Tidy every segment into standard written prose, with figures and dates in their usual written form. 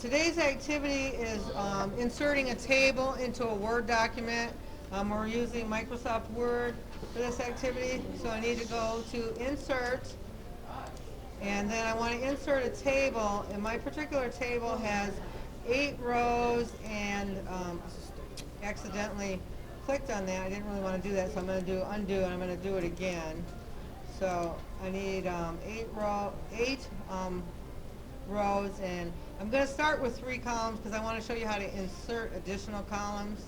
Today's activity is inserting a table into a Word document. We're using Microsoft Word for this activity, so I need to go to Insert, and then I want to insert a table, and my particular table has 8 rows, and accidentally clicked on that. I didn't really want to do that, so I'm going to do undo, and I'm going to do it again. So I need 8 rows, and I'm going to start with 3 columns because I want to show you how to insert additional columns.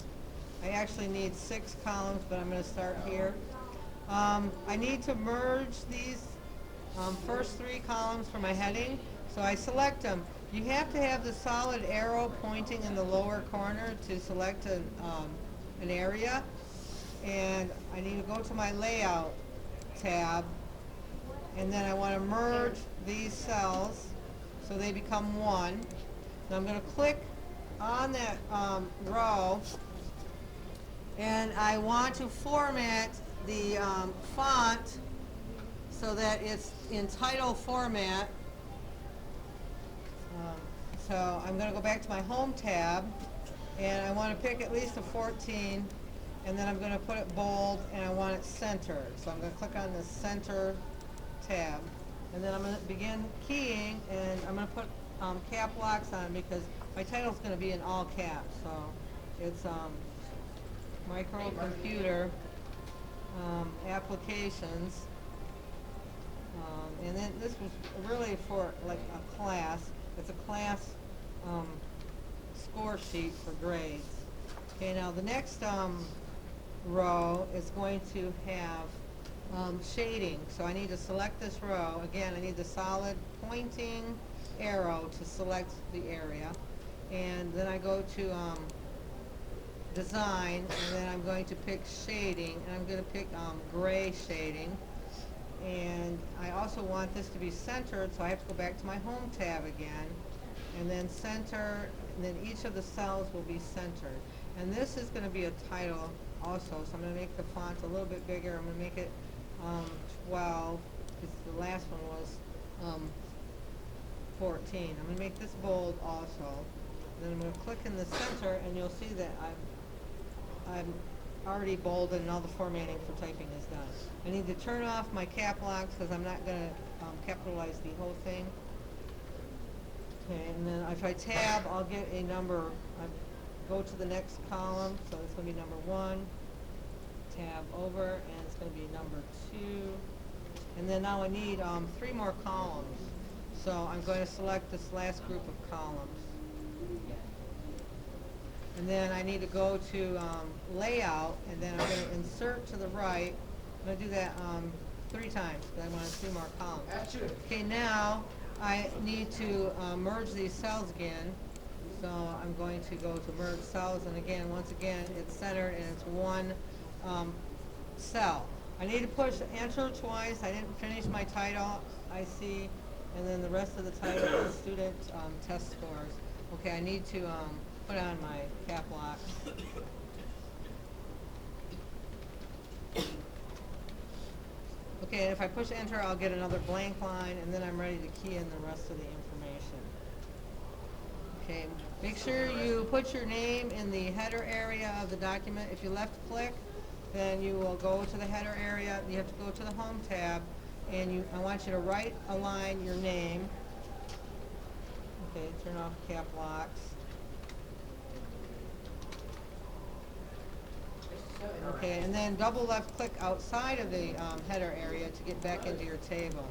I actually need 6 columns, but I'm going to start here. I need to merge these first 3 columns for my heading, so I select them. You have to have the solid arrow pointing in the lower corner to select an area, and I need to go to my Layout tab, and then I want to merge these cells so they become one. Now I'm going to click on that row, and I want to format the font so that it's in title format. So I'm going to go back to my Home tab, and I want to pick at least a 14, and then I'm going to put it bold, and I want it centered. So I'm going to click on the Center tab, and then I'm going to begin keying, and I'm going to put cap locks on because my title is going to be in all caps. So it's microcomputer applications, and then this was really for like a class. It's a class score sheet for grades. Okay, now the next row is going to have shading. So I need to select this row. Again, I need the solid pointing arrow to select the area. And then I go to Design, and then I'm going to pick Shading, and I'm going to pick gray shading. And I also want this to be centered, so I have to go back to my Home tab again, and then Center, and then each of the cells will be centered. And this is going to be a title also, so I'm going to make the font a little bit bigger. I'm going to make it 12, because the last one was 14. I'm going to make this bold also. Then I'm going to click in the center, and you'll see that I'm already bolded and all the formatting for typing is done. I need to turn off my cap locks because I'm not going to capitalize the whole thing. Okay, and then if I tab, I'll get a number. I go to the next column, so it's going to be number 1. Tab over, and it's going to be number 2. And then now I need 3 more columns. So I'm going to select this last group of columns. And then I need to go to Layout, and then I'm going to insert to the right. I'm going to do that 3 times because I want 3 more columns. Okay, now I need to merge these cells again. So I'm going to go to Merge Cells, and again, once again, it's centered and it's one cell. I need to push Enter twice. I didn't finish my title, I see, and then the rest of the title is Student Test Scores. Okay, I need to put on my cap lock. Okay, and if I push Enter, I'll get another blank line, and then I'm ready to key in the rest of the information. Okay, make sure you put your name in the header area of the document. If you left click, then you will go to the header area. You have to go to the Home tab, and I want you to right align your name. Okay, turn off cap locks. Okay, and then double left click outside of the header area to get back into your table.